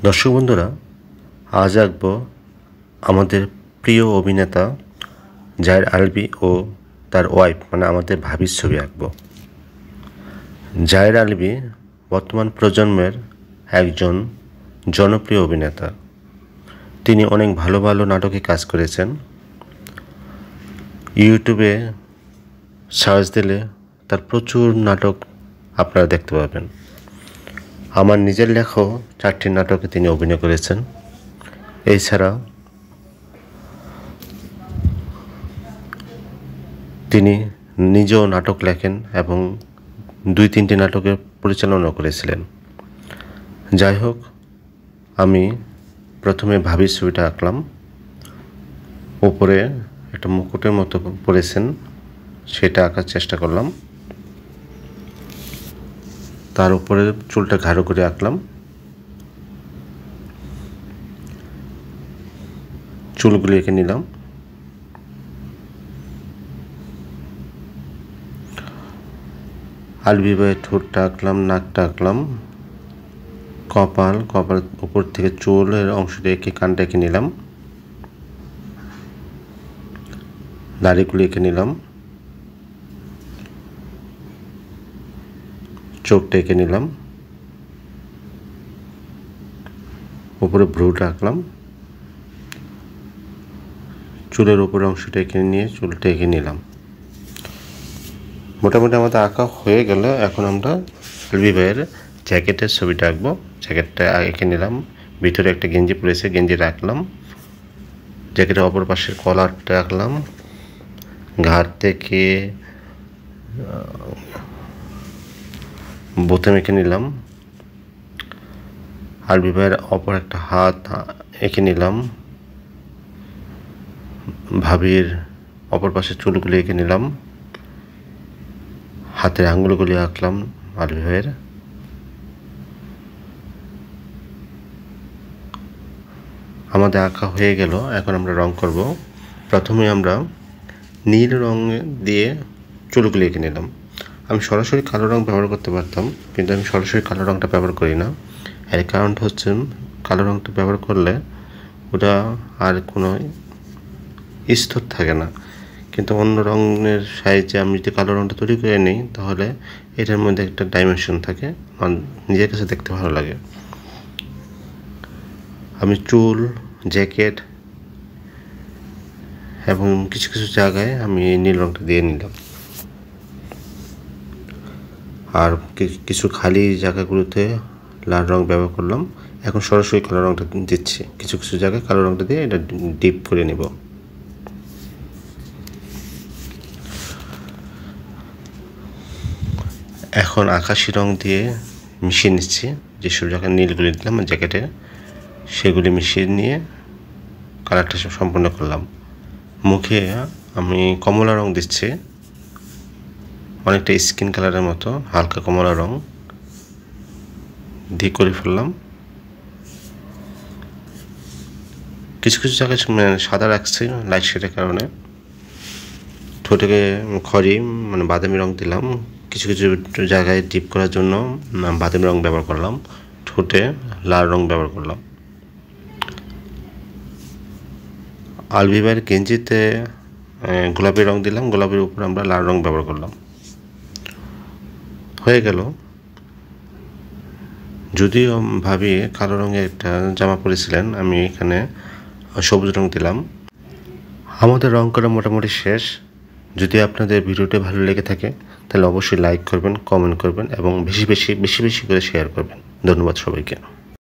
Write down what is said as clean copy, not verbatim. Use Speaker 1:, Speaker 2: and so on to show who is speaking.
Speaker 1: দর্শক বন্ধুরা, আজ আঁকব আমাদের প্রিয় অভিনেতা জায়ের আলভী ও তার ওয়াইফ মানে আমাদের ভাবির ছবি আঁকব। জায়ের আলভী বর্তমান প্রজন্মের একজন জনপ্রিয় অভিনেতা। তিনি অনেক ভালো ভালো নাটকে কাজ করেছেন। ইউটিউবে সার্চ দিলে তার প্রচুর নাটক আপনারা দেখতে পাবেন। আমার নিজের লেখাও 4টি নাটকে তিনি অভিনয় করেছেন। এছাড়া তিনি নিজেও নাটক লেখেন এবং 2-3টি নাটকের পরিচালনা করেছিলেন। যাই হোক, আমি প্রথমে ভাবির ছবিটা আঁকলাম। উপরে একটা মুকুটের মতো পড়েছেন, সেটা আঁকার চেষ্টা করলাম। তার উপরে চুলটা ঘাড়ো করে আঁকলাম। চুলগুলি এঁকে নিলাম। আলভী ভাইয়ের ঠোঁটটা আঁকলাম, নাকটা আঁকলাম, কপাল উপর থেকে চুলের অংশটা এঁকে কানটা এঁকে নিলাম, দাড়িগুলি এঁকে নিলাম, চোখটা এঁকে নিলাম, উপরে ভ্রুটা আঁকলাম, চুলের উপরের অংশটা এঁকে নিয়ে চুলটা এঁকে নিলাম। মোটামুটি আমাদের আঁকা হয়ে গেল। এখন আমরা আলভী ভাইয়ের জ্যাকেটের ছবিটা আঁকবো। জ্যাকেটটা এঁকে নিলাম। ভিতরে একটা গেঞ্জি পরেছে, গেঞ্জিটা আঁকলাম। জ্যাকেটের অপর পাশের কলারটা আঁকলাম। ঘাড় থেকে বোতাম এঁকে নিলাম। আলভী ভাইয়ের অপর একটা হাত এঁকে নিলাম। ভাবির অপর পাশের চুলগুলি এঁকে নিলাম। হাতের আঙুলগুলি আঁকলাম আলভী ভাইয়ের। আমাদের আঁকা হয়ে গেল। এখন আমরা রং করব। প্রথমে আমরা নীল রং দিয়ে চুলগুলি এঁকে নিলাম। আমি সরাসরি কালো রং ব্যবহার করতে পারতাম, কিন্তু আমি সরাসরি কালো রংটা ব্যবহার করি না। এর কারণটা হচ্ছে, কালো রংটা ব্যবহার করলে ওটা আর কোনো স্তর থাকে না। কিন্তু অন্য রঙের সাহায্যে আমি যদি কালো রংটা তৈরি করে নিই, তাহলে এটার মধ্যে একটা ডাইমেনশন থাকে, নিজের কাছে দেখতে ভালো লাগে। আমি চুল, জ্যাকেট এবং কিছু কিছু জায়গায় আমি নীল রংটা দিয়ে নিলাম। আর কিছু খালি জায়গাগুলোতে লাল রং ব্যবহার করলাম। এখন সরাসরি কালো রংটা দিচ্ছি। কিছু কিছু জায়গায় কালো রংটা দিয়ে এটা ডিপ করে নেব। এখন আকাশি রং দিয়ে মিশিয়ে নিচ্ছি। যেসব জায়গায় নীলগুলি দিলাম জ্যাকেটে, সেগুলি মিশিয়ে নিয়ে কালারটা সম্পূর্ণ করলাম। মুখে আমি কমলা রং দিচ্ছি, অনেকটা স্কিন কালারের মতো হালকা কমলা রং দিয়ে করে ফেললাম। কিছু কিছু জায়গায় সাদা রাখছি লাইট শেডের কারণে। ঠোঁটে খড়ি মানে বাদামি রং দিলাম। কিছু কিছু জায়গায় ডিপ করার জন্য বাদামি রং ব্যবহার করলাম। ঠোঁটে লাল রং ব্যবহার করলাম। আলভী ভাইয়ের গেঞ্জিতে গোলাপি রং দিলাম। গোলাপির উপর আমরা লাল রং ব্যবহার করলাম। হয়ে গেল। যদিও ভাবি কালো রঙের একটা জামা পরেছিলেন, আমি এখানে সবুজ রং দিলাম। আমাদের রং করা মোটামুটি শেষ। যদি আপনাদের ভিডিওটি ভালো লেগে থাকে, তাহলে অবশ্যই লাইক করবেন, কমেন্ট করবেন এবং বেশি বেশি করে শেয়ার করবেন। ধন্যবাদ সবাইকে।